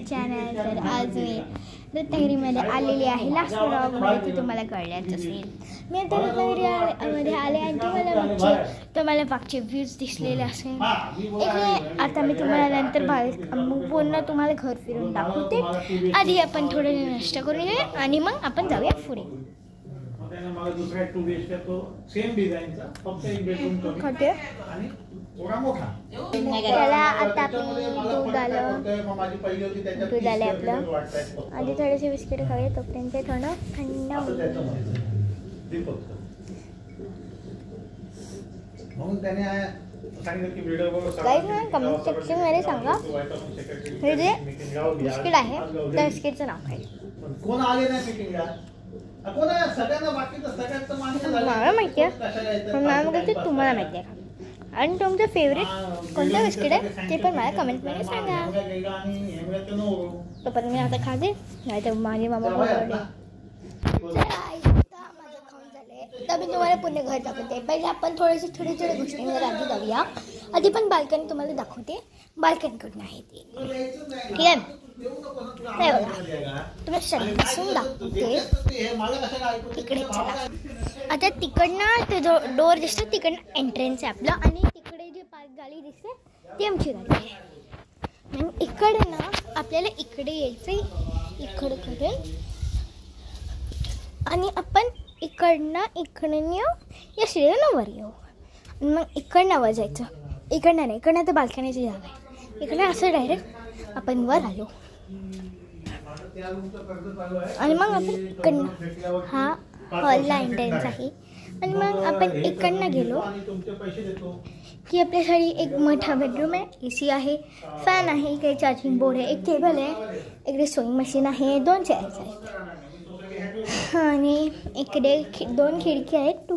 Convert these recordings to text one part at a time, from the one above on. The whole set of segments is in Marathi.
चॅनल. तर आज मी रत्नागिरीमध्ये आलेली आहे. लास्ट व्लॉगमध्ये ते तुम्हाला कळल्याच असेल. मी आता रत्नागिरीमध्ये आले आणि तुम्हाला मागचे व्ह्यूज दिसलेले असेल. इकडे आता मी तुम्हाला नंतर पूर्ण तुम्हाला घर फिरून दाखवते. आधी आपण थोडे नष्ट करून घेऊया आणि मग आपण जाऊया पुढे. दुसरा 2 BHK तो सेम डिझाइनचा फक्त एक बेडरूम कमी आणि थोडा मोठा. त्याला आता दूध आलं. दूध आले आपलं. आधी थोडेसे बिस्किट खाऊया तोपर्यंत थोडं थंड म्हणून त्याने सांगितलं की व्हिडिओ कमेंट सेक्शनमध्ये सांगा हे जे बिस्किट आहे त्या बिस्किटचं नाव काय. कोण आले नाही मीटिंगला. सगळ्यांना बाकीचं सगळ्यांचं मला माहिती आहे पण मला माहिती तुम्हाला माहिती आहे का आणि तुमचं फेवरेट कोणतं बिस्किट आहे ते पण मला कमेंटमध्ये सांगा. तोपर्यंत मी आता खाते नाही तर माझी मामा बोलवले. माझं खाऊन झालंय तर मी तुम्हाला पुन्हा घर दाखवते. पहिले आपण थोड्या गोष्टींवर आधी जाऊया. आधी पण बाल्कनी तुम्हाला दाखवते. बाल्कनीकडून आहे ती ठीक आहे. तुम्ही बसून दाखवते इकडे. चला आता तिकडनं ते डोर दिसतो तिकडनं एंट्रन्स आहे आपलं आणि तिकडे जी पार्क गाडी दिसते ती आमची गाडी आहे. आणि इकडे ना आपल्याला इकडे यायचं इकडे करेल आणि आपण इकडनं या शिडीनं वर येऊ आणि मग इकडनं वर जायचं. इकडनं नाही इकडनं तर बाल्कनीची जागा आहे. इकडनं असं डायरेक्ट आपण वर आलो आणि मग आपण इकडनं हा हॉलला एंट्रन्स आहे आणि मग आपण इकडनं गेलो की आपल्यासाठी एक मोठा बेडरूम आहे. AC आहे, फॅन आहे, इकडे चार्जिंग बोर्ड आहे, एक टेबल आहे, इकडे सोईंग मशीन आहे, 2 चेअर्स आहेत आणि इकडे 2 खिडकी आहेत.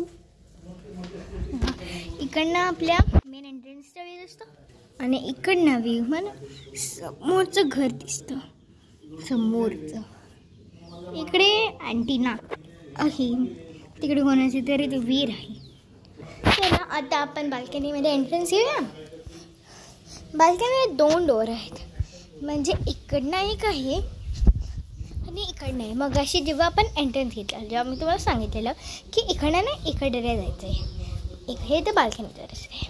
इकडनं आपल्या मेन एंट्रन्सचा व्ह्यू दिसतो आणि इकडनं व्ह्यू म्हणजे समोरचं घर दिसतं. समोरचं इकडे अँटिना आहे, तिकडे कोणाची तरी ती विहीर आहे. चला आता आपण बाल्कनीमध्ये एंट्रन्स येऊया. बाल्कनीमध्ये 2 डोअर आहेत म्हणजे इकडनं एक आहे आणि इकडनं आहे. मग अशी जेव्हा आपण एंट्रन्स घेतला जेव्हा मी तुम्हाला सांगितलेलं की इकडनं नाही इकडे जायचं आहे. हे तर बाल्कनीचं रस्ते आहे.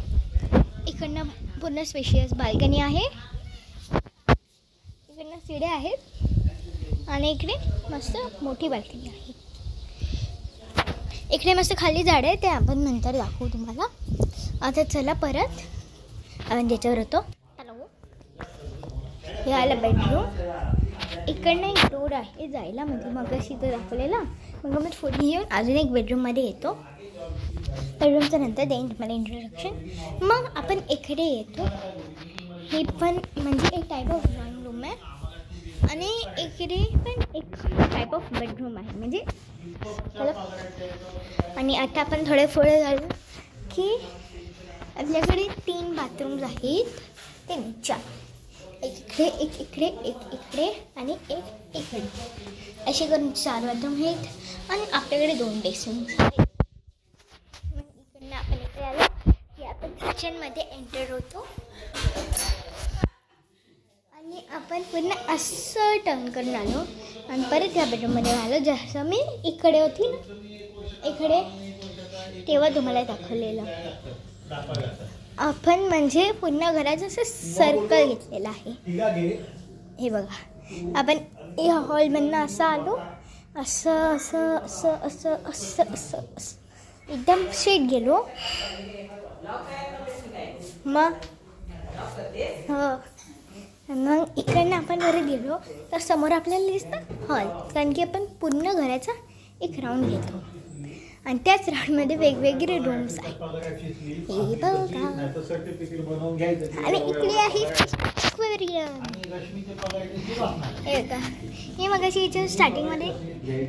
इकडनं पूर्ण स्पेशियस बाल्कनी आहे. इकडनं सीड्या आहेत आणि इकडे मस्त मोठी बाल्कनी आहे. इकडे मस्त खाली झाडं आहे ते आपण नंतर दाखवू तुम्हाला. आता चला परत आपण ज्याच्यावर होतो. हॅलो हे आलं बेडरूम. इकडनं एक डोर आहे जायला म्हणजे मग अशी तर दाखवलेला. मग मी पुढे येऊन अजून एक बेडरूममध्ये येतो. बेडरूमचं नंतर देईन तुम्हाला इंट्रोडक्शन. मग आपण इकडे येतो. हे पण म्हणजे एक टाईप ऑफ ड्रॉइंग रूम आहे आणि इकडे पण एक टाईप ऑफ बेडरूम आहे म्हणजे आणि आता आपण थोडे पुढे झालो की आपल्याकडे 3 बाथरूम्स आहेत. ते नाही 4. एक इकडे आणि एक इकडे असे करून 4 बाथरूम आहेत आणि आपल्याकडे 2 बेसिन्स आहेत. आपण इकडे आलो की आपण किचनमध्ये एंटर होतो आणि आपण पुन्हा असं टर्न करून आलो आणि परत या बेडरूममध्ये आलो. जसं मी इकडे होती ना इकडे तेव्हा तुम्हाला दाखवलेलं. आपण म्हणजे पुन्हा घराचं असं सर्कल घेतलेलं आहे. हे बघा आपण या हॉलमधनं असं आलो असं असं असं असं असं असं असं एकदम स्ट्रेट गेलो. मग मग इकडनं आपण वर गेलो तर समोर आपल्याला दिसतं हॉल. कारण की आपण पूर्ण घराचा एक राऊंड घेतो आणि त्याच राऊंडमध्ये वेगवेगळे रूम्स आहेत. हे बघा आणि इकडे आहे एक्वेरियम. हे बघा हे मग अशी याच्या स्टार्टिंगमध्ये